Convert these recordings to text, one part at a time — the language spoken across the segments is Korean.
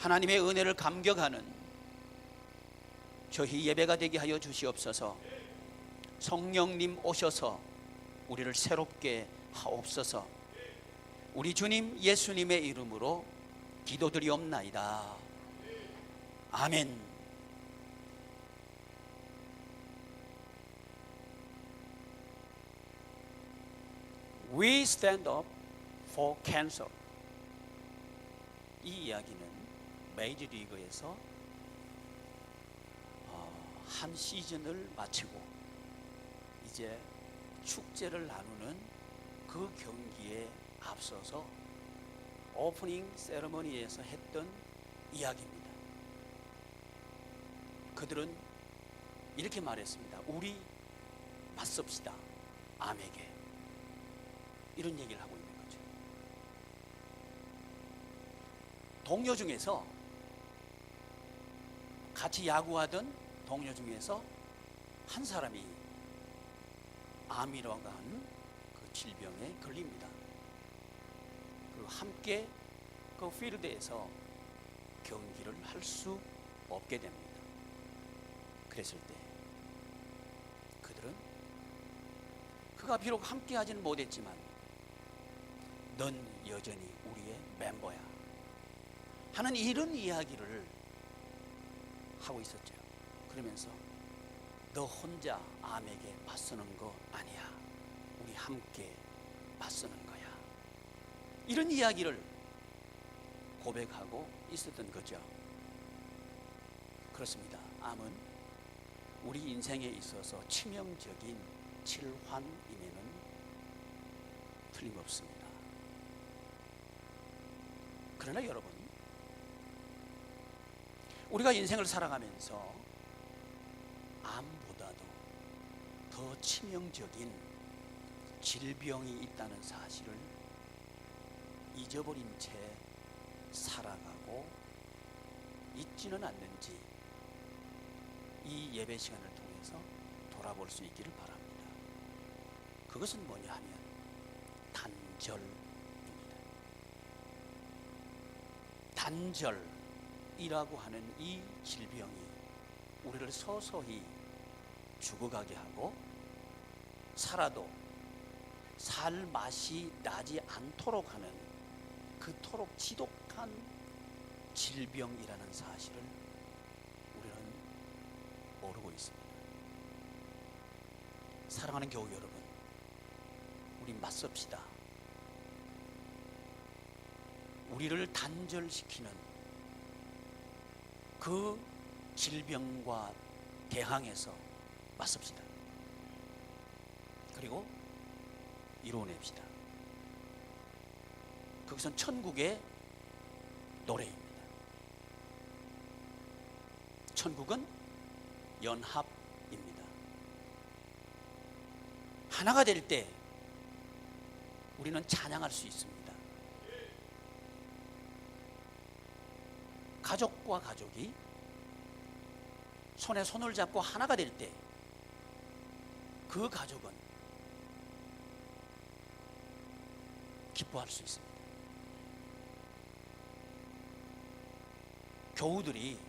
하나님의 은혜를 감격하는 저희 예배가 되게 하여 주시옵소서. 성령님 오셔서 우리를 새롭게 하옵소서. 우리 주님 예수님의 이름으로 기도드리옵나이다. 아멘. We stand up for cancer. 이 이야기는 메이저리그에서 한 시즌을 마치고 이제 축제를 나누는 그 경기에 앞서서 오프닝 세레머니에서 했던 이야기입니다. 그들은 이렇게 말했습니다. 우리 맞섭시다. 암에게. 이런 얘기를 하고 있는 거죠. 동료 중에서, 같이 야구하던 동료 중에서 한 사람이 암이라고 하는 그 질병에 걸립니다. 그리고 함께 그 필드에서 경기를 할 수 없게 됩니다. 그랬을 때 그들은 그가 비록 함께 하지는 못했지만 넌 여전히 우리의 멤버야 하는 이런 이야기를 하고 있었죠. 그러면서 너 혼자 암에게 맞서는 거 아니야. 우리 함께 맞서는 거야. 이런 이야기를 고백하고 있었던 거죠. 그렇습니다. 암은 우리 인생에 있어서 치명적인 질환임에는 틀림없습니다. 그러나 여러분, 우리가 인생을 살아가면서 암보다도 더 치명적인 질병이 있다는 사실을 잊어버린 채 살아가고 있지는 않는지 이 예배 시간을 통해서 돌아볼 수 있기를 바랍니다. 그것은 뭐냐 하면 단절입니다. 단절이라고 하는 이 질병이 우리를 서서히 죽어가게 하고 살아도 살 맛이 나지 않도록 하는 그토록 지독한 질병이라는 사실을 우리는 모르고 있습니다. 사랑하는 교우 여러분, 우리 맞섭시다. 우리를 단절시키는 그 질병과 대항해서 맞섭시다. 그리고 이루어냅시다. 그것은 천국의 노래입니다. 천국은 연합입니다. 하나가 될 때 우리는 찬양할 수 있습니다. 가족과 가족이 손에 손을 잡고 하나가 될 때 그 가족은 기뻐할 수 있습니다. 교우들이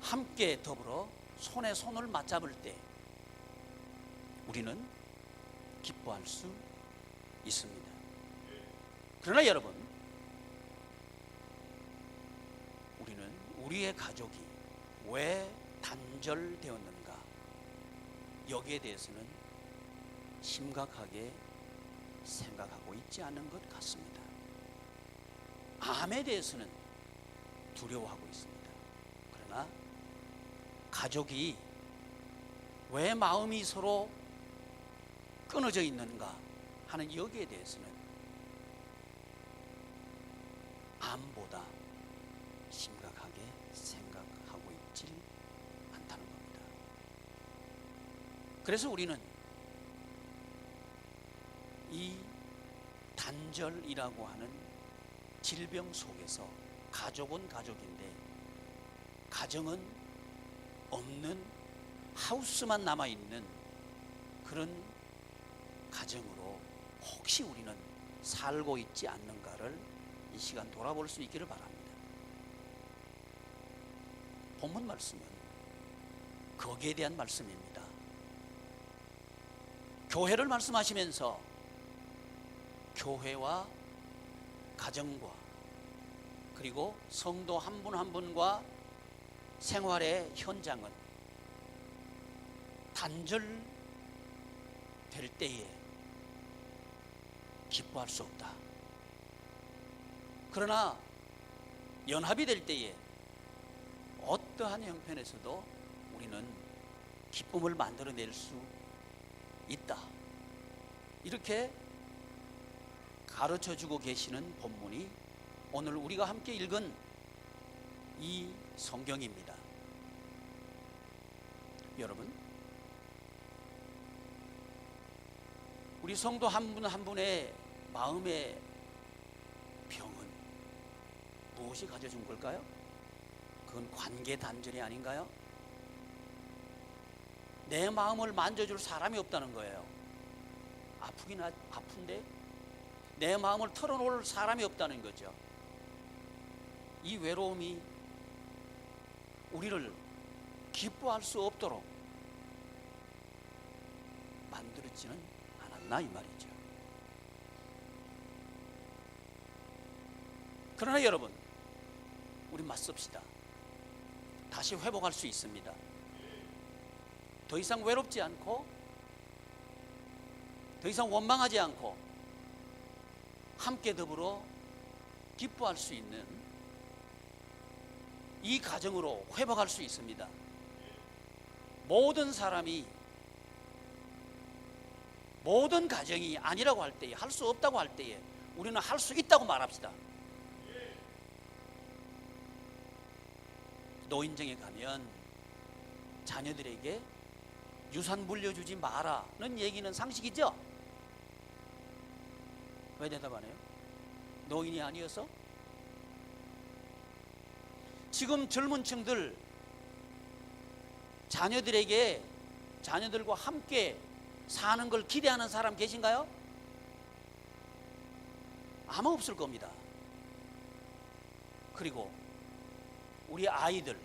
함께 더불어 손에 손을 맞잡을 때 우리는 기뻐할 수 있습니다. 그러나 여러분, 우리는 우리의 가족이 왜 단절되었는가, 여기에 대해서는 심각하게 생각하고 있지 않은 것 같습니다. 암에 대해서는 두려워하고 있습니다. 그러나 가족이 왜 마음이 서로 끊어져 있는가 하는 여기에 대해서는 암보다 심각하게 생각하고 있지 않다는 겁니다. 그래서 우리는 이 단절이라고 하는 질병 속에서 가족은 가족인데 가정은 없는, 하우스만 남아있는 그런 가정으로 혹시 우리는 살고 있지 않는가를 이 시간 돌아볼 수 있기를 바랍니다. 본문 말씀은 거기에 대한 말씀입니다. 교회를 말씀하시면서 교회와 가정과 그리고 성도 한 분 한 분과 생활의 현장은 단절될 때에 기뻐할 수 없다. 그러나 연합이 될 때에 어떠한 형편에서도 우리는 기쁨을 만들어낼 수 있다. 이렇게 가르쳐주고 계시는 본문이 오늘 우리가 함께 읽은 이 성경입니다. 여러분, 우리 성도 한 분 한 분의 마음의 병은 무엇이 가져준 걸까요? 그건 관계 단절이 아닌가요? 내 마음을 만져줄 사람이 없다는 거예요. 아프긴 아픈데 내 마음을 털어놓을 사람이 없다는 거죠. 이 외로움이 우리를 기뻐할 수 없도록 만들어지는 않았나 이 말이죠. 그러나 여러분, 우리 맞섭시다. 다시 회복할 수 있습니다. 더 이상 외롭지 않고 더 이상 원망하지 않고 함께 더불어 기뻐할 수 있는 이 가정으로 회복할 수 있습니다. 모든 사람이, 모든 가정이 아니라고 할 때에, 할 수 없다고 할 때에 우리는 할 수 있다고 말합시다. 노인정에 가면 자녀들에게 유산 물려주지 마라는 얘기는 상식이죠? 왜 대답 안 해요? 노인이 아니어서? 지금 젊은 층들 자녀들과 함께 사는 걸 기대하는 사람 계신가요? 아마 없을 겁니다. 그리고 우리 아이들,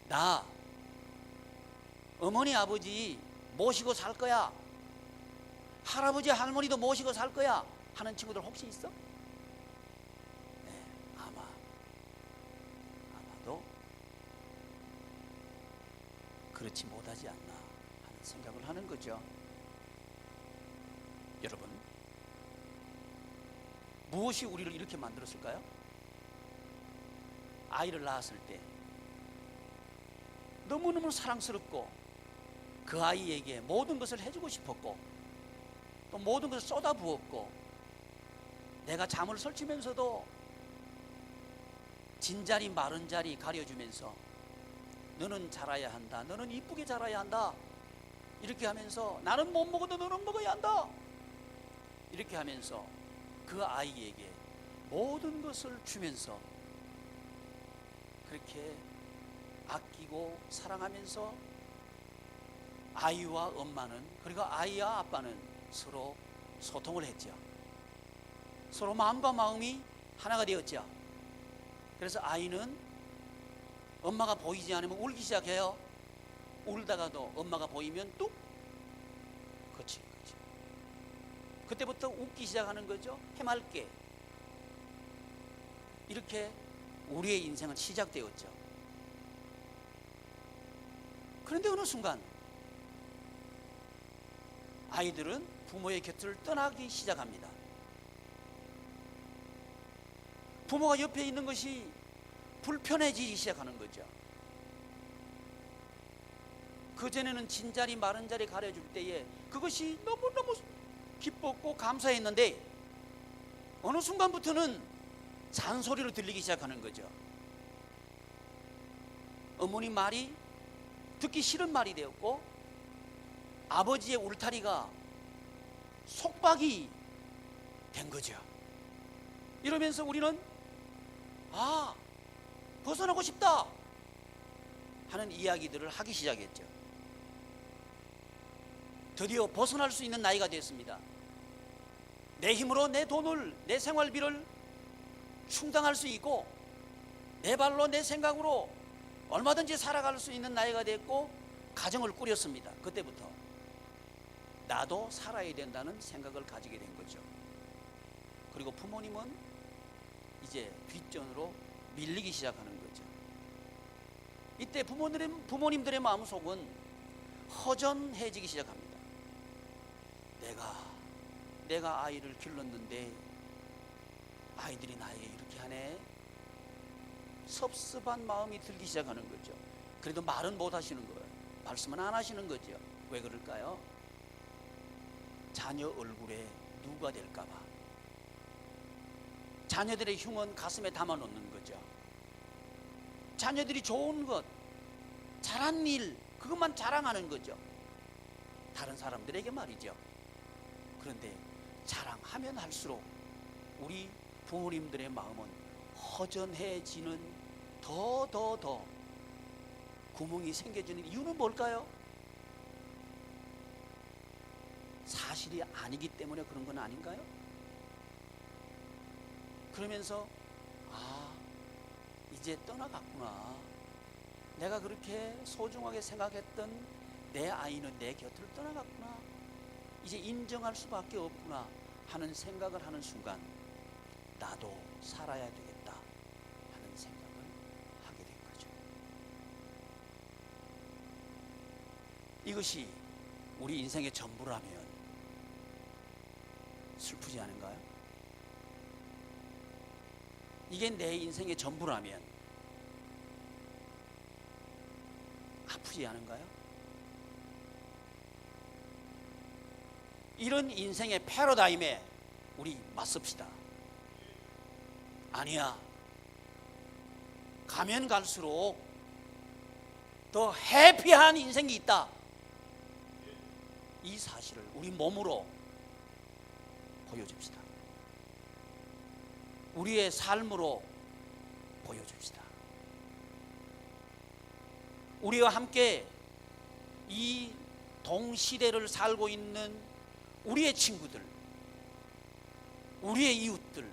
나 어머니 아버지 모시고 살 거야, 할아버지 할머니도 모시고 살 거야 하는 친구들 혹시 있어? 네, 아마도 그렇지 못하지 않나 하는 생각을 하는 거죠. 여러분, 무엇이 우리를 이렇게 만들었을까요? 아이를 낳았을 때 너무너무 사랑스럽고 그 아이에게 모든 것을 해주고 싶었고 또 모든 것을 쏟아부었고, 내가 잠을 설치면서도 진자리 마른 자리 가려주면서 너는 자라야 한다, 너는 이쁘게 자라야 한다 이렇게 하면서, 나는 못 먹어도 너는 먹어야 한다 이렇게 하면서 그 아이에게 모든 것을 주면서 그렇게 아끼고 사랑하면서 아이와 엄마는, 그리고 아이와 아빠는 서로 소통을 했죠. 서로 마음과 마음이 하나가 되었죠. 그래서 아이는 엄마가 보이지 않으면 울기 시작해요. 울다가도 엄마가 보이면 뚝 그치. 그때부터 웃기 시작하는 거죠. 해맑게. 이렇게 우리의 인생은 시작되었죠. 그런데 어느 순간 아이들은 부모의 곁을 떠나기 시작합니다. 부모가 옆에 있는 것이 불편해지기 시작하는 거죠. 그전에는 진자리 마른 자리 가려줄 때에 그것이 너무너무 기뻤고 감사했는데 어느 순간부터는 잔소리로 들리기 시작하는 거죠. 어머니 말이 듣기 싫은 말이 되었고, 아버지의 울타리가 속박이 된 거죠. 이러면서 우리는 벗어나고 싶다 하는 이야기들을 하기 시작했죠. 드디어 벗어날 수 있는 나이가 됐습니다. 내 힘으로 내 돈을, 내 생활비를 충당할 수 있고, 내 발로 내 생각으로 얼마든지 살아갈 수 있는 나이가 됐고 가정을 꾸렸습니다. 그때부터 나도 살아야 된다는 생각을 가지게 된 거죠. 그리고 부모님은 이제 뒷전으로 밀리기 시작하는 거죠. 이때 부모님들의 마음속은 허전해지기 시작합니다. 내가 아이를 길렀는데 아이들이 나에게 이렇게 하네. 섭섭한 마음이 들기 시작하는 거죠. 그래도 말은 못 하시는 거예요. 말씀은 안 하시는 거죠. 왜 그럴까요? 자녀 얼굴에 누가 될까 봐. 자녀들의 흉은 가슴에 담아 놓는 거죠. 자녀들이 좋은 것, 잘한 일, 그것만 자랑하는 거죠. 다른 사람들에게 말이죠. 그런데 자랑하면 할수록 우리 부모님들의 마음은 허전해지는 더 구멍이 생겨지는 이유는 뭘까요? 사실이 아니기 때문에 그런 건 아닌가요? 그러면서 이제 떠나갔구나. 내가 그렇게 소중하게 생각했던 내 아이는 내 곁을 떠나갔구나. 이제 인정할 수밖에 없구나 하는 생각을 하는 순간 나도 살아야 되겠다 하는 생각을 하게 된 거죠. 이것이 우리 인생의 전부라면 슬프지 않은가요? 이게 내 인생의 전부라면 아프지 않은가요? 이런 인생의 패러다임에 우리 맞섭시다. 아니야, 가면 갈수록 더 해피한 인생이 있다. 이 사실을 우리 몸으로 보여줍시다. 우리의 삶으로 보여줍시다. 우리와 함께 이 동시대를 살고 있는 우리의 친구들, 우리의 이웃들,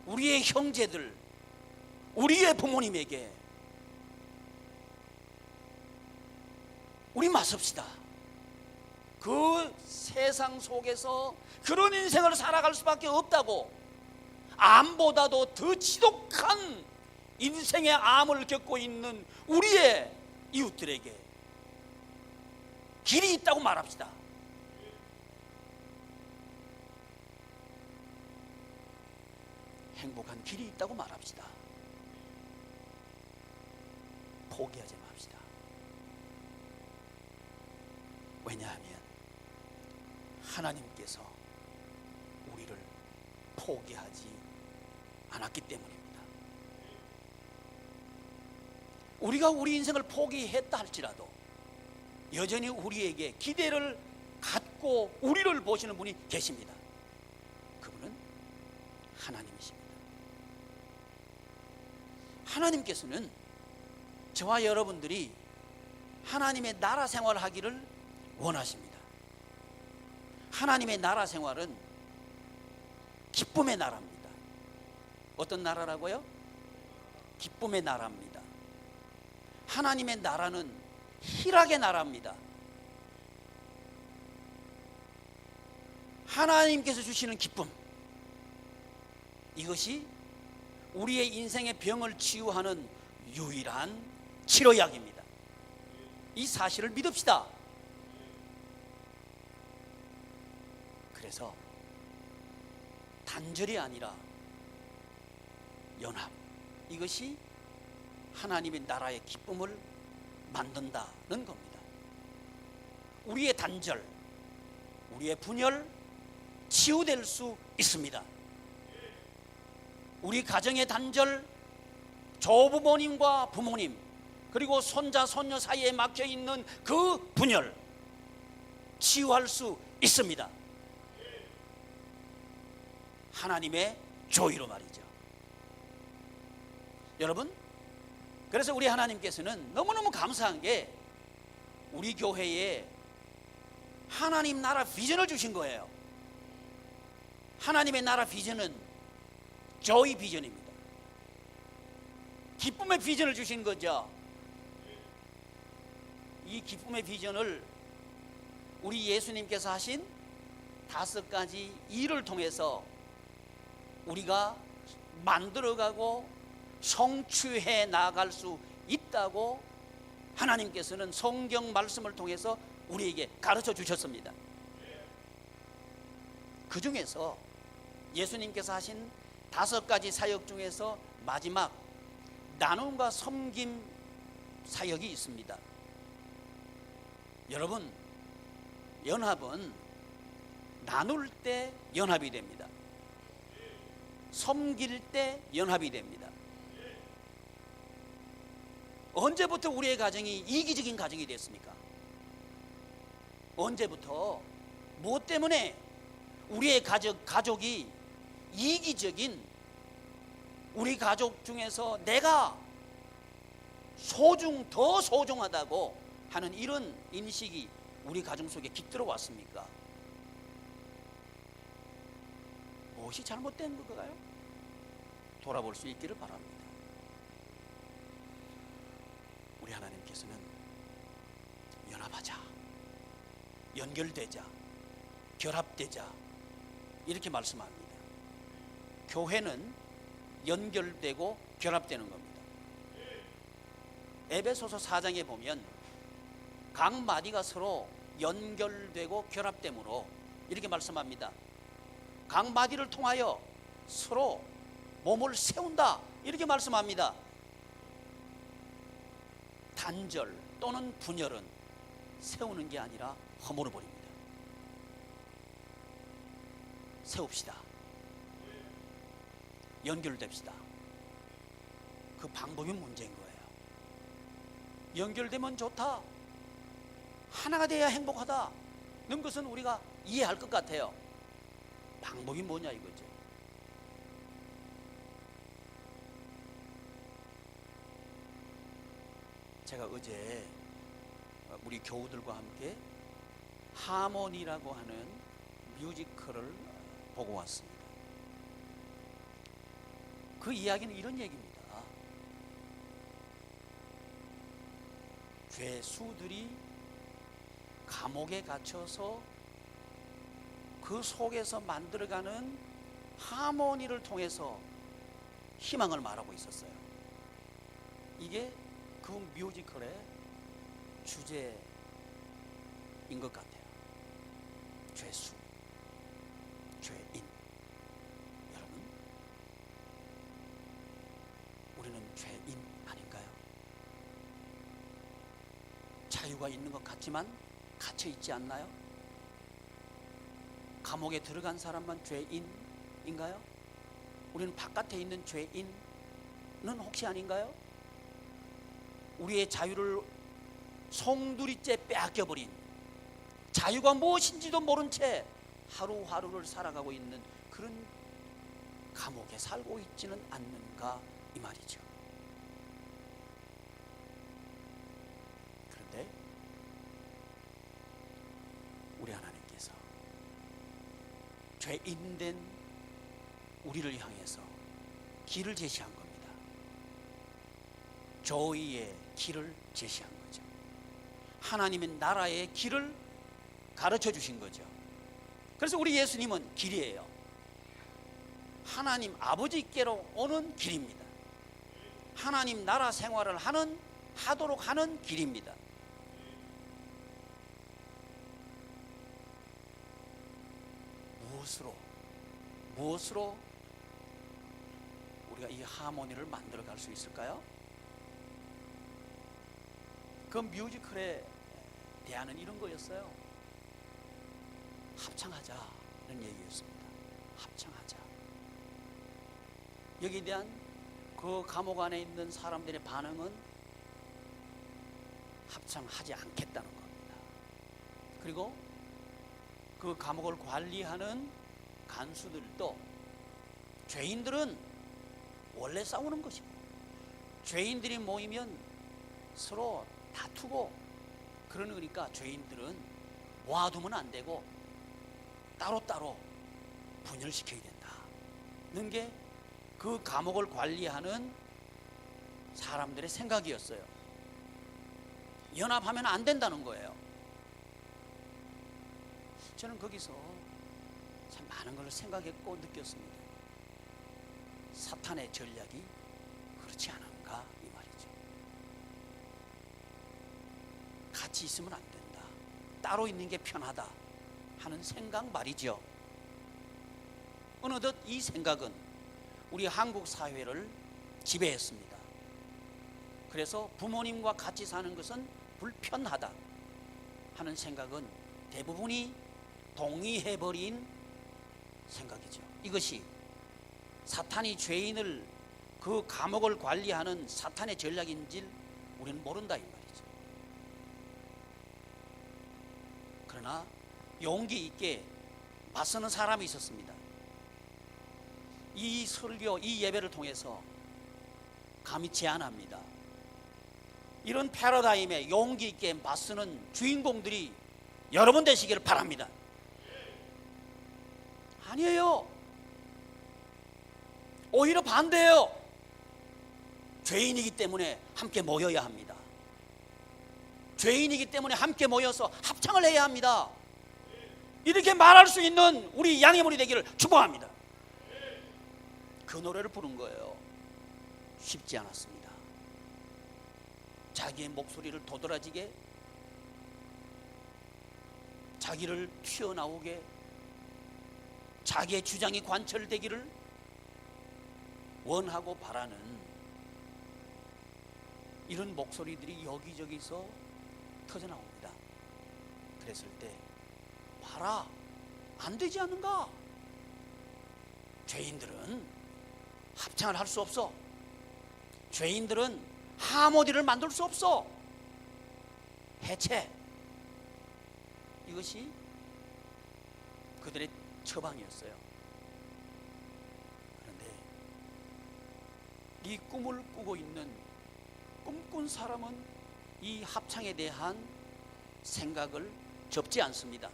우리의 형제들, 우리의 부모님에게 우리 맞섭시다. 그 세상 속에서 그런 인생을 살아갈 수밖에 없다고, 암보다도 더 지독한 인생의 암을 겪고 있는 우리의 이웃들에게 길이 있다고 말합시다. 행복한 길이 있다고 말합시다. 포기하지 맙시다. 왜냐하면 하나님께서 우리를 포기하지 않았기 때문입니다. 우리가 우리 인생을 포기했다 할지라도 여전히 우리에게 기대를 갖고 우리를 보시는 분이 계십니다. 그분은 하나님이십니다. 하나님께서는 저와 여러분들이 하나님의 나라 생활을 하기를 원하십니다. 하나님의 나라 생활은 기쁨의 나라입니다. 어떤 나라라고요? 기쁨의 나라입니다. 하나님의 나라는 희락의 나라입니다. 하나님께서 주시는 기쁨, 이것이 우리의 인생의 병을 치유하는 유일한 치료약입니다. 이 사실을 믿읍시다. 그래서 단절이 아니라 연합, 이것이 하나님의 나라의 기쁨을 만든다는 겁니다. 우리의 단절, 우리의 분열 치유될 수 있습니다. 우리 가정의 단절, 조부모님과 부모님, 그리고 손자 손녀 사이에 막혀있는 그 분열 치유할 수 있습니다. 하나님의 조의로 말이죠. 여러분, 그래서 우리 하나님께서는 너무너무 감사한 게 우리 교회에 하나님 나라 비전을 주신 거예요. 하나님의 나라 비전은 조이 비전입니다. 기쁨의 비전을 주신 거죠. 이 기쁨의 비전을 우리 예수님께서 하신 5가지 일을 통해서 우리가 만들어가고 성취해 나갈 수 있다고 하나님께서는 성경 말씀을 통해서 우리에게 가르쳐 주셨습니다. 그 중에서 예수님께서 하신 5가지 사역 중에서 마지막 나눔과 섬김 사역이 있습니다. 여러분, 연합은 나눌 때 연합이 됩니다. 섬길 때 연합이 됩니다. 언제부터 우리의 가정이 이기적인 가정이 됐습니까? 언제부터 무엇 때문에 우리의 가족이 이기적인, 우리 가족 중에서 내가 더 소중하다고 하는 이런 인식이 우리 가정 속에 깃들어 왔습니까? 무엇이 잘못된 건가요? 돌아볼 수 있기를 바랍니다. 우리 하나님께서는 연합하자, 연결되자, 결합되자 이렇게 말씀합니다. 교회는 연결되고 결합되는 겁니다. 에베소서 4장에 보면 각 마디가 서로 연결되고 결합되므로 이렇게 말씀합니다. 각 마디를 통하여 서로 몸을 세운다 이렇게 말씀합니다. 단절 또는 분열은 세우는 게 아니라 허물어 버립니다. 세웁시다. 연결됩시다. 그 방법이 문제인 거예요. 연결되면 좋다, 하나가 돼야 행복하다 는 것은 우리가 이해할 것 같아요. 방법이 뭐냐 이거죠. 제가 어제 우리 교우들과 함께 하모니라고 하는 뮤지컬을 보고 왔습니다. 그 이야기는 이런 얘기입니다. 죄수들이 감옥에 갇혀서 그 속에서 만들어가는 하모니를 통해서 희망을 말하고 있었어요. 이게 그 뮤지컬의 주제인 것 같아요. 죄수, 죄인. 여러분, 우리는 죄인 아닌가요? 자유가 있는 것 같지만 갇혀 있지 않나요? 감옥에 들어간 사람만 죄인인가요? 우리는 바깥에 있는 죄인은 혹시 아닌가요? 우리의 자유를 송두리째 빼앗겨버린, 자유가 무엇인지도 모른 채 하루하루를 살아가고 있는 그런 감옥에 살고 있지는 않는가 이 말이죠. 그런데 우리 하나님께서 죄인된 우리를 향해서 길을 제시한 겁니다. 조의의 길을 제시한 거죠. 하나님의 나라의 길을 가르쳐 주신 거죠. 그래서 우리 예수님은 길이에요. 하나님 아버지께로 오는 길입니다. 하나님 나라 생활을 하도록 하는 길입니다. 무엇으로 우리가 이 하모니를 만들어 갈 수 있을까요? 그 뮤지컬에 대안은 이런 거였어요. 합창하자는 얘기였습니다. 합창하자. 여기에 대한 그 감옥 안에 있는 사람들의 반응은 합창하지 않겠다는 겁니다. 그리고 그 감옥을 관리하는 간수들도 죄인들은 원래 싸우는 것이고, 죄인들이 모이면 서로 다투고 그러는 거니까 죄인들은 모아두면 안 되고 따로따로 분열시켜야 된다는 게 그 감옥을 관리하는 사람들의 생각이었어요. 연합하면 안 된다는 거예요. 저는 거기서 참 많은 걸 생각했고 느꼈습니다. 사탄의 전략이 그렇지 않은가 이 말이죠. 같이 있으면 안 된다, 따로 있는 게 편하다 하는 생각 말이죠. 어느덧 이 생각은 우리 한국 사회를 지배했습니다. 그래서 부모님과 같이 사는 것은 불편하다 하는 생각은 대부분이 동의해버린 생각이죠. 이것이 사탄이 죄인을 그 감옥을 관리하는 사탄의 전략인지 우리는 모른다 이 말이죠. 그러나 용기 있게 맞서는 사람이 있었습니다. 이 설교, 이 예배를 통해서 감히 제안합니다. 이런 패러다임에 용기 있게 맞서는 주인공들이 여러분 되시기를 바랍니다. 아니에요. 오히려 반대예요. 죄인이기 때문에 함께 모여야 합니다. 죄인이기 때문에 함께 모여서 합창을 해야 합니다. 이렇게 말할 수 있는 우리 양해물이 되기를 축복합니다. 그 노래를 부른 거예요. 쉽지 않았습니다. 자기의 목소리를 도드라지게, 자기를 튀어나오게, 자기의 주장이 관철되기를 원하고 바라는 이런 목소리들이 여기저기서 터져나옵니다. 그랬을 때 봐라, 안 되지 않는가? 죄인들은 합창을 할 수 없어. 죄인들은 하모니를 만들 수 없어. 해체. 이것이 그들의 처방이었어요. 그런데 이 꿈을 꾸고 있는 꿈꾼 사람은 이 합창에 대한 생각을 접지 않습니다.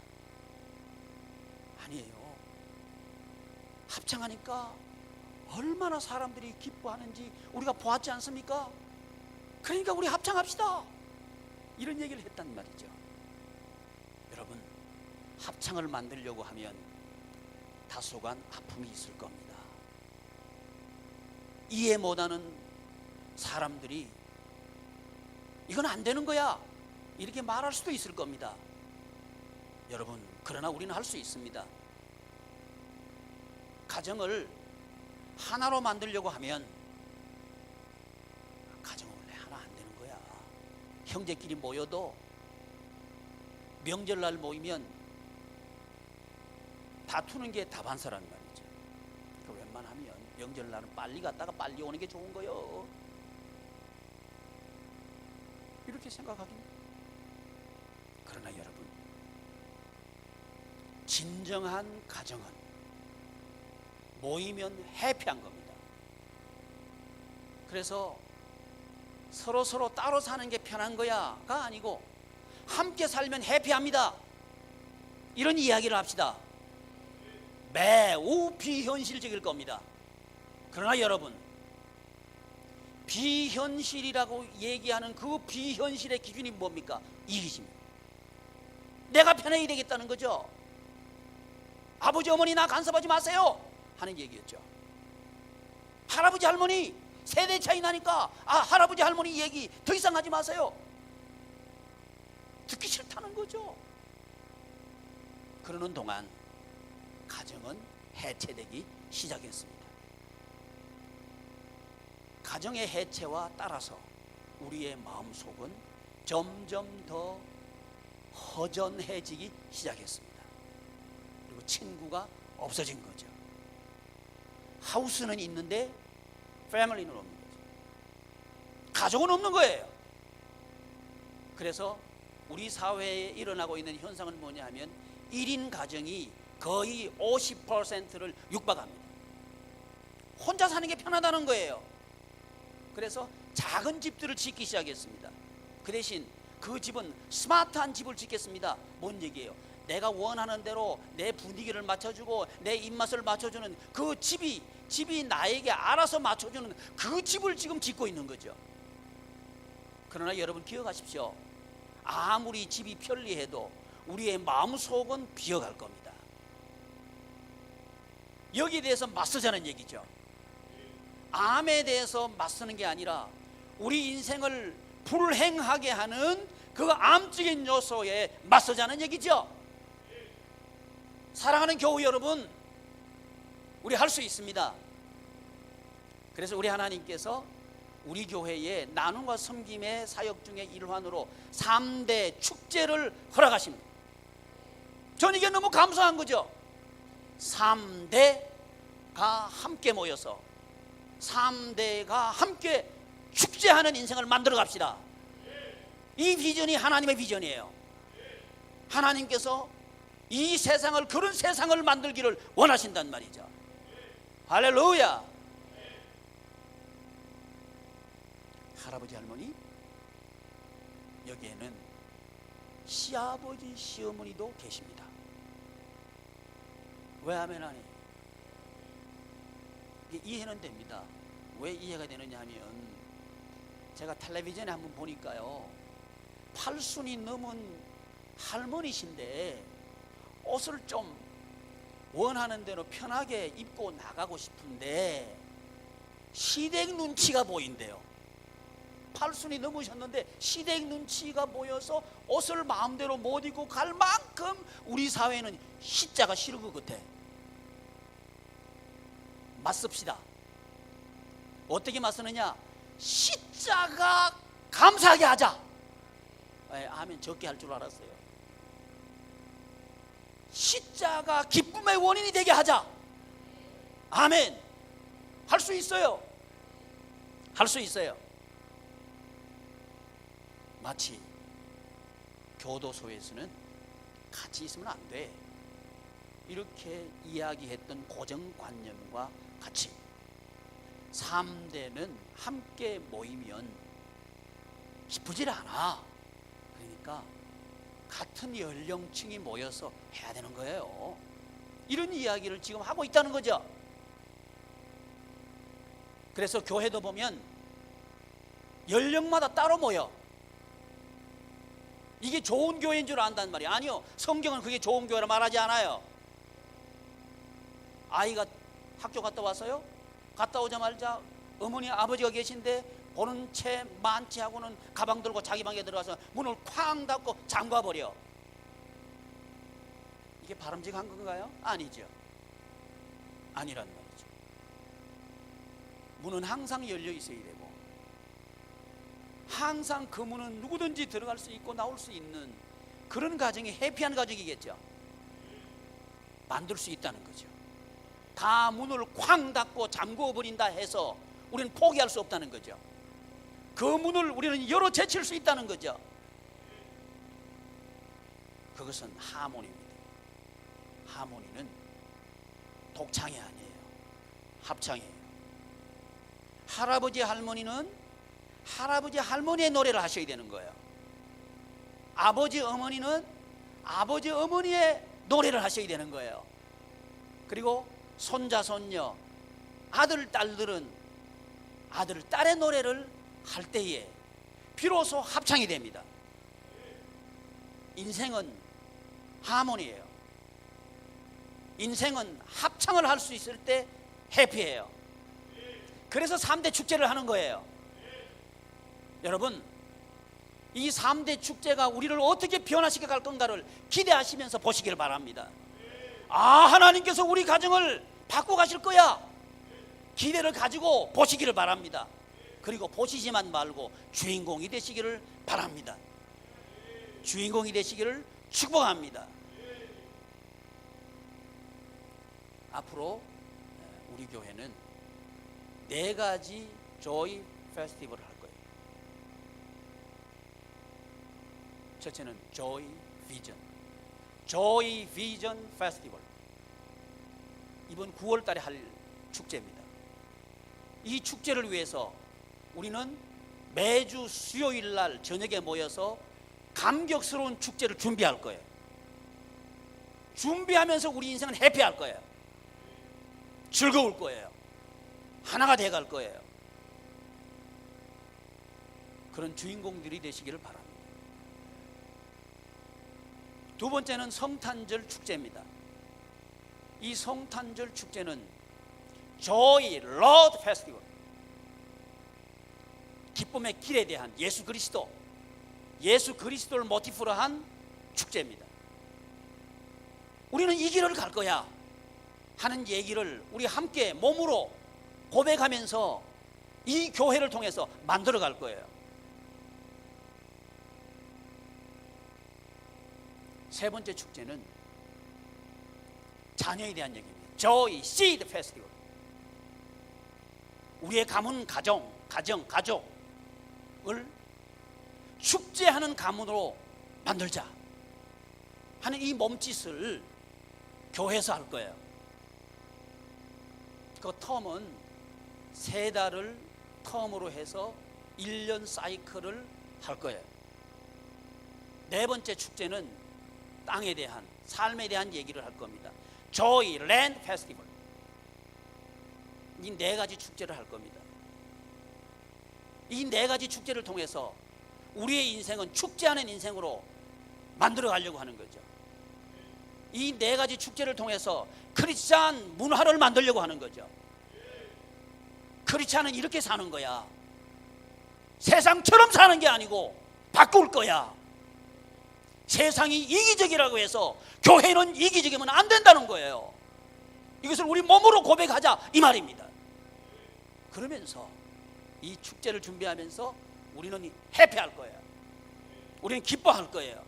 아니에요. 합창하니까 얼마나 사람들이 기뻐하는지 우리가 보았지 않습니까? 그러니까 우리 합창합시다, 이런 얘기를 했단 말이죠. 여러분, 합창을 만들려고 하면 다소간 아픔이 있을 겁니다. 이해 못하는 사람들이 이건 안 되는 거야 이렇게 말할 수도 있을 겁니다. 여러분, 그러나 우리는 할 수 있습니다. 가정을 하나로 만들려고 하면 가정은 원래 하나 안 되는 거야. 형제끼리 모여도 명절날 모이면 다투는 게 다반사란 말이죠. 그러니까 웬만하면 명절날은 빨리 갔다가 빨리 오는 게 좋은 거요. 이렇게 생각하긴. 그러나 여러분, 진정한 가정은 모이면 해피한 겁니다. 그래서 서로 따로 사는 게 편한 거야가 아니고 함께 살면 해피합니다, 이런 이야기를 합시다. 매우 비현실적일 겁니다. 그러나 여러분, 비현실이라고 얘기하는 그 비현실의 기준이 뭡니까? 이기심입니다. 내가 편해야 되겠다는 거죠. 아버지 어머니 나 간섭하지 마세요 하는 얘기였죠. 할아버지 할머니 세대 차이 나니까 할아버지 할머니 얘기 더 이상 하지 마세요, 듣기 싫다는 거죠. 그러는 동안 가정은 해체되기 시작했습니다. 가정의 해체와 따라서 우리의 마음속은 점점 더 허전해지기 시작했습니다. 그리고 친구가 없어진 거죠. 하우스는 있는데 패밀리는 없는 거죠. 가족은 없는 거예요. 그래서 우리 사회에 일어나고 있는 현상은 뭐냐 하면 1인 가정이 거의 50%를 육박합니다. 혼자 사는 게 편하다는 거예요. 그래서 작은 집들을 짓기 시작했습니다. 그 대신 그 집은 스마트한 집을 짓겠습니다. 뭔 얘기예요? 내가 원하는 대로 내 분위기를 맞춰주고 내 입맛을 맞춰주는 그 집이 집이 나에게 알아서 맞춰주는 그 집을 지금 짓고 있는 거죠. 그러나 여러분 기억하십시오. 아무리 집이 편리해도 우리의 마음속은 비어갈 겁니다. 여기에 대해서 맞서자는 얘기죠. 암에 대해서 맞서는 게 아니라 우리 인생을 불행하게 하는 그 암적인 요소에 맞서자는 얘기죠. 사랑하는 교우 여러분, 우리 할 수 있습니다. 그래서 우리 하나님께서 우리 교회에 나눔과 섬김의 사역 중의 일환으로 3대 축제를 허락하십니다. 전 이게 너무 감사한 거죠. 3대가 함께 모여서 3대가 함께 축제하는 인생을 만들어 갑시다. 이 비전이 하나님의 비전이에요. 하나님께서 이 세상을, 그런 세상을 만들기를 원하신단 말이죠. 할렐루야. 할아버지 할머니, 여기에는 시아버지 시어머니도 계십니다. 왜 하면 하니? 이해는 됩니다. 왜 이해가 되느냐 하면, 제가 텔레비전에 한번 보니까요, 80이 넘은 할머니신데 옷을 좀 원하는 대로 편하게 입고 나가고 싶은데 시댁 눈치가 보인대요. 80이 넘으셨는데 시댁 눈치가 보여서 옷을 마음대로 못 입고 갈 만큼 우리 사회는 시자가 싫은 것 같아. 맞섭시다. 어떻게 맞서느냐? 시자가 감사하게 하자. 아멘. 적게 할 줄 알았어요. 시자가 기쁨의 원인이 되게 하자. 아멘. 할 수 있어요. 할 수 있어요. 마치 교도소에서는 같이 있으면 안 돼, 이렇게 이야기했던 고정관념과 같이 3대는 함께 모이면 기쁘질 않아. 그러니까 같은 연령층이 모여서 해야 되는 거예요. 이런 이야기를 지금 하고 있다는 거죠. 그래서 교회도 보면 연령마다 따로 모여. 이게 좋은 교회인 줄 안단 말이에요. 아니요, 성경은 그게 좋은 교회라 말하지 않아요. 아이가 학교 갔다 왔어요? 갔다 오자마자 어머니 아버지가 계신데 보는 채 많지 하고는 가방 들고 자기 방에 들어가서 문을 쾅 닫고 잠가버려. 이게 바람직한 건가요? 아니죠. 아니란 말이죠. 문은 항상 열려 있어야 되고, 항상 그 문은 누구든지 들어갈 수 있고 나올 수 있는 그런 가정이 해피한 가정이겠죠. 만들 수 있다는 거죠. 다 문을 쾅 닫고 잠궈 버린다 해서 우리는 포기할 수 없다는 거죠. 그 문을 우리는 열어 제칠 수 있다는 거죠. 그것은 하모니입니다. 하모니는 독창이 아니에요. 합창이에요. 할아버지 할머니는 할아버지 할머니의 노래를 하셔야 되는 거예요. 아버지 어머니는 아버지 어머니의 노래를 하셔야 되는 거예요. 그리고 손자 손녀 아들 딸들은 아들 딸의 노래를 할 때에 비로소 합창이 됩니다. 인생은 하모니예요. 인생은 합창을 할 수 있을 때 해피해요. 그래서 3대 축제를 하는 거예요. 여러분, 이 3대 축제가 우리를 어떻게 변화시켜 갈 건가를 기대하시면서 보시길 바랍니다. 하나님께서 우리 가정을 바꿔 가실 거야, 기대를 가지고 보시기를 바랍니다. 그리고 보시지만 말고 주인공이 되시기를 바랍니다. 주인공이 되시기를 축복합니다. 앞으로 우리 교회는 4가지 조이 페스티벌을 할 거예요. 첫째는 조이 비전, 조이 비전 페스티벌. 이번 9월 달에 할 축제입니다. 이 축제를 위해서 우리는 매주 수요일 날 저녁에 모여서 감격스러운 축제를 준비할 거예요. 준비하면서 우리 인생은 해피할 거예요. 즐거울 거예요. 하나가 돼갈 거예요. 그런 주인공들이 되시기를 바랍니다. 두 번째는 성탄절 축제입니다. 이 성탄절 축제는 Joy Lord Festival, 기쁨의 길에 대한 예수 그리스도를 모티프로 한 축제입니다. 우리는 이 길을 갈 거야 하는 얘기를 우리 함께 몸으로 고백하면서 이 교회를 통해서 만들어 갈 거예요. 세 번째 축제는 자녀에 대한 얘기입니다. Joy Seed Festival. 우리의 가문, 가족을 축제하는 가문으로 만들자 하는 이 몸짓을 교회에서 할 거예요. 그 텀은 3달을 텀으로 해서 1년 사이클을 할 거예요. 네 번째 축제는 땅에 대한, 삶에 대한 얘기를 할 겁니다. Joy Land Festival. 이 4가지 축제를 할 겁니다. 이 4가지 축제를 통해서 우리의 인생은 축제하는 인생으로 만들어 가려고 하는 거죠. 이 4가지 축제를 통해서 크리스찬 문화를 만들려고 하는 거죠. 크리스찬은 이렇게 사는 거야. 세상처럼 사는 게 아니고 바꿀 거야. 세상이 이기적이라고 해서 교회는 이기적이면 안 된다는 거예요. 이것을 우리 몸으로 고백하자 이 말입니다. 그러면서 이 축제를 준비하면서 우리는 해피할 거예요. 우리는 기뻐할 거예요.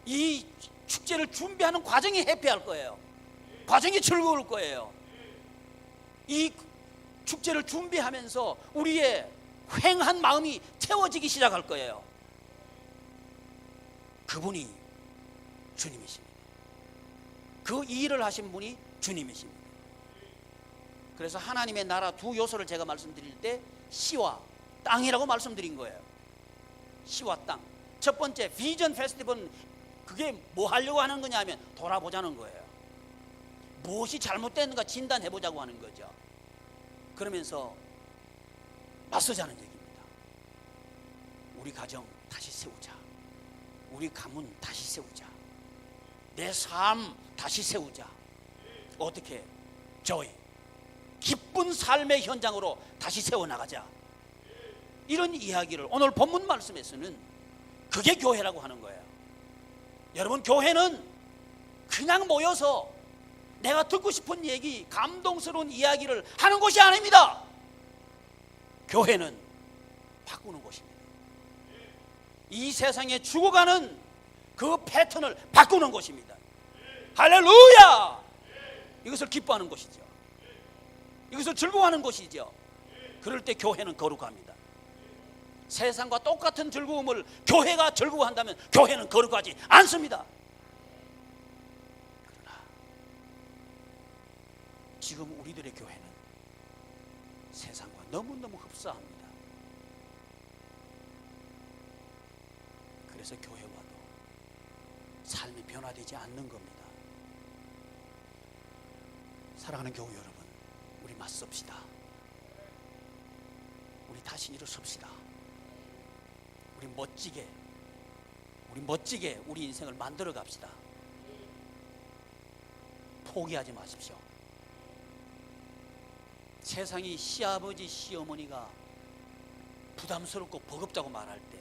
이 축제를 준비하는 과정이 해피할 거예요. 과정이 즐거울 거예요. 이 축제를 준비하면서 우리의 휑한 마음이 태워지기 시작할 거예요. 그분이 주님이십니다. 그 일을 하신 분이 주님이십니다. 그래서 하나님의 나라 두 요소를 제가 말씀드릴 때 시와 땅이라고 말씀드린 거예요. 시와 땅. 첫 번째 비전 페스티벌은 그게 뭐 하려고 하는 거냐 하면 돌아보자는 거예요. 무엇이 잘못됐는가 진단해보자고 하는 거죠. 그러면서 맞서자는 얘기입니다. 우리 가정 다시 세우자. 우리 가문 다시 세우자. 내 삶 다시 세우자. 어떻게? joy, 기쁜 삶의 현장으로 다시 세워나가자. 이런 이야기를 오늘 본문 말씀에서는 그게 교회라고 하는 거예요. 여러분, 교회는 그냥 모여서 내가 듣고 싶은 얘기, 감동스러운 이야기를 하는 곳이 아닙니다. 교회는 바꾸는 곳입니다. 이 세상에 죽어가는 그 패턴을 바꾸는 곳입니다. 할렐루야! 이것을 기뻐하는 곳이죠. 이것을 즐거워하는 곳이죠. 그럴 때 교회는 거룩합니다. 세상과 똑같은 즐거움을 교회가 즐거워한다면 교회는 거룩하지 않습니다. 그러나 지금 우리들의 교회는 세상과 너무너무 흡사합니다. 그래서 교회 와도 삶이 변화되지 않는 겁니다. 사랑하는 교회 여러분, 우리 맞섭시다. 우리 다시 일어섭시다. 우리 멋지게 우리 인생을 만들어 갑시다. 포기하지 마십시오. 세상이 시아버지 시어머니가 부담스럽고 버겁다고 말할 때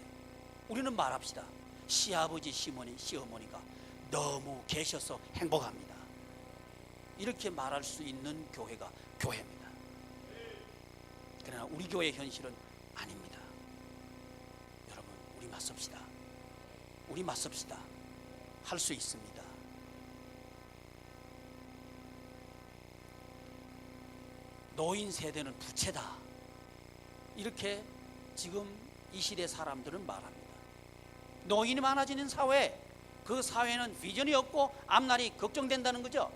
우리는 말합시다. 시아버지 시어머니가 너무 계셔서 행복합니다. 이렇게 말할 수 있는 교회가 교회입니다. 그러나 우리 교회의 현실은 아닙니다. 여러분, 우리 맞섭시다. 우리 맞섭시다. 할 수 있습니다. 노인 세대는 부채다. 이렇게 지금 이 시대 사람들은 말합니다. 노인이 많아지는 사회, 그 사회는 비전이 없고 앞날이 걱정된다는 거죠.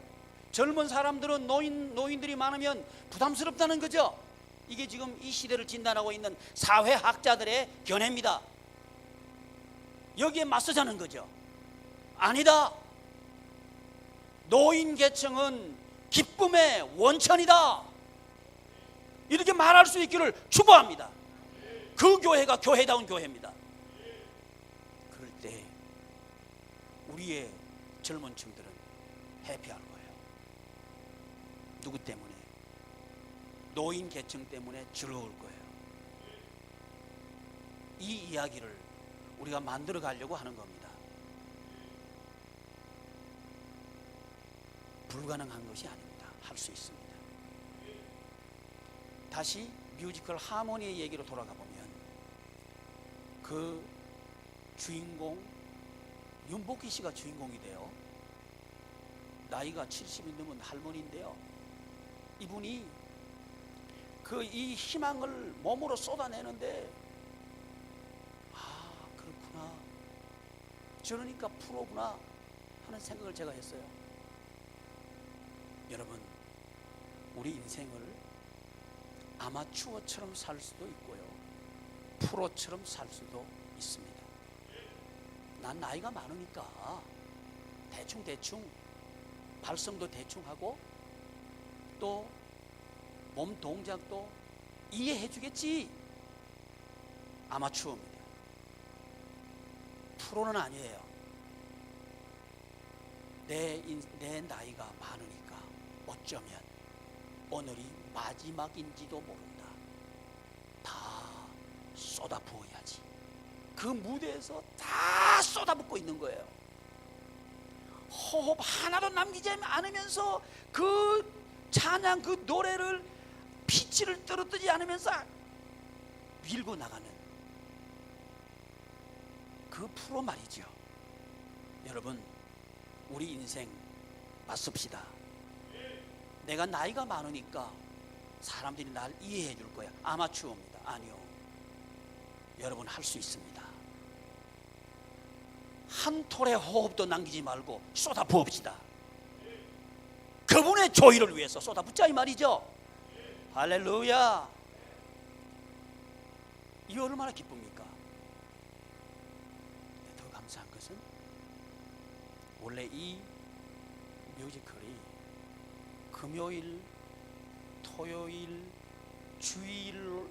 젊은 사람들은 노인들이 많으면 부담스럽다는 거죠. 이게 지금 이 시대를 진단하고 있는 사회학자들의 견해입니다. 여기에 맞서자는 거죠. 아니다. 노인 계층은 기쁨의 원천이다. 이렇게 말할 수 있기를 축복합니다. 그 교회가 교회다운 교회입니다. 그럴 때 우리의 젊은 층들은 해피할 거예요. 누구 때문에? 노인 계층 때문에 즐거울 거예요. 이 이야기를 우리가 만들어 가려고 하는 겁니다. 불가능한 것이 아닙니다. 할 수 있습니다. 다시 뮤지컬 하모니의 얘기로 돌아가 보면 그 주인공 윤복희 씨가 주인공이 돼요. 나이가 70이 넘은 할머니인데요. 이분이 이 희망을 몸으로 쏟아내는데, 아, 그렇구나, 저러니까 프로구나 하는 생각을 제가 했어요. 여러분, 우리 인생을 아마추어처럼 살 수도 있고요, 프로처럼 살 수도 있습니다. 난 나이가 많으니까 대충 발성도 대충 하고 또 몸 동작도 이해해 주겠지. 아마추어입니다. 프로는 아니에요. 내 나이가 많으니까 어쩌면 오늘이 마지막인지도 모른다. 다 쏟아부어야지. 그 무대에서 다 쏟아붓고 있는 거예요. 호흡 하나도 남기지 않으면서 그 찬양, 그 노래를 피치를 떨어뜨리지 않으면서 밀고 나가는 그 프로 말이죠. 여러분, 우리 인생 맞섭시다. 내가 나이가 많으니까 사람들이 날 이해해 줄 거야. 아마추어입니다. 아니요. 여러분, 할 수 있습니다. 한 톨의 호흡도 남기지 말고 쏟아부읍시다. 그분의 조의를 위해서 쏟아붓자 이 말이죠. 할렐루야. 이 얼마나 기쁩니까? 더 감사한 것은 원래 이 뮤지컬이 금요일, 토요일, 주일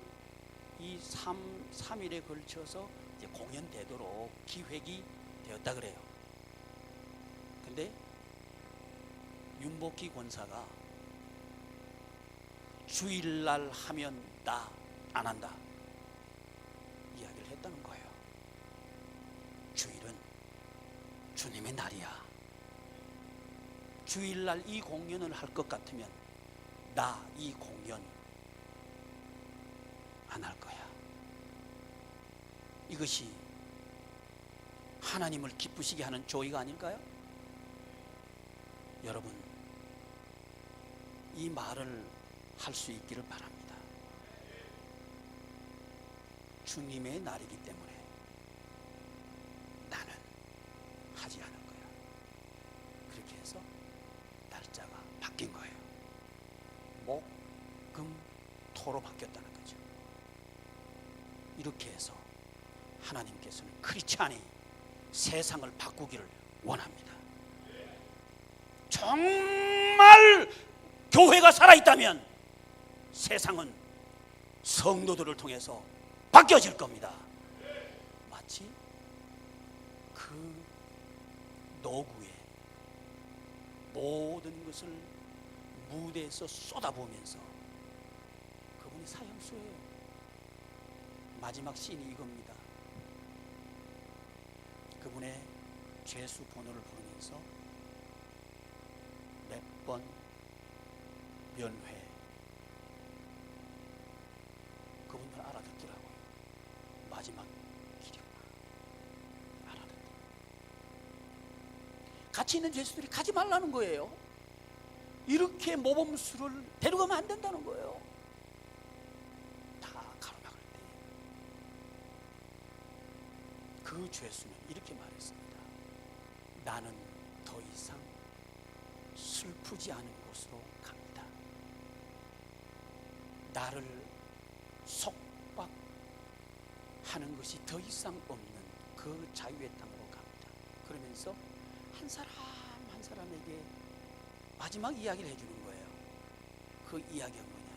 이 3일에 걸쳐서 이제 공연되도록 기획이 되었다 그래요. 근데 윤복희 권사가 주일날 하면 나 안 한다 이야기를 했다는 거예요. 주일은 주님의 날이야. 주일날 이 공연을 할 것 같으면 나 이 공연 안 할 거야. 이것이 하나님을 기쁘시게 하는 조의가 아닐까요? 여러분, 이 말을 할 수 있기를 바랍니다. 주님의 날이기 때문에 나는 하지 않을 거야. 그렇게 해서 날짜가 바뀐 거예요. 목, 금, 토로 바뀌었다는 거죠. 이렇게 해서 하나님께서는 크리스찬이 세상을 바꾸기를 원합니다. 정말 교회가 살아있다면 세상은 성도들을 통해서 바뀌어질 겁니다. 마치 그 노구에 모든 것을 무대에서 쏟아부으면서, 그분이 사형수예요. 마지막 씬이 이겁니다. 그분의 죄수 번호를 부르면서 몇 번, 몇 회, 그분들 알아듣더라고요. 마지막 길이구나. 알아듣더라고요. 같이 있는 죄수들이 가지 말라는 거예요. 이렇게 모범수를 데려가면 안 된다는 거예요. 다 가로막을 때 그 죄수는 이렇게 말했습니다. 나는 더 이상 슬프지 않은 곳으로 갑니다. 나를 속박하는 것이 더 이상 없는 그 자유의 땅으로 갑니다. 그러면서 한 사람 한 사람에게 마지막 이야기를 해주는 거예요. 그 이야기가 뭐냐면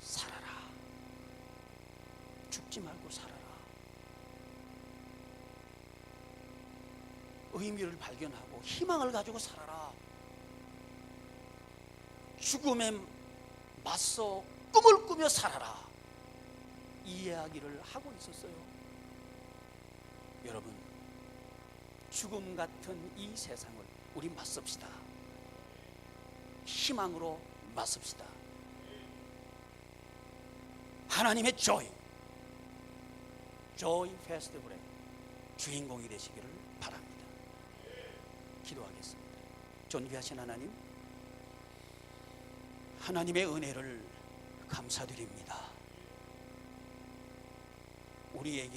살아라. 죽지 말고 살아라. 의미를 발견하고 희망을 가지고 살아라. 죽음에 맞서 꿈을 꾸며 살아라. 이 이야기를 하고 있었어요. 여러분, 죽음 같은 이 세상을 우리 맞섭시다. 희망으로 맞섭시다. 하나님의 조이 페스티벌의 주인공이 되시기를 바랍니다. 기도하겠습니다. 존귀하신 하나님, 하나님의 은혜를 감사드립니다. 우리에게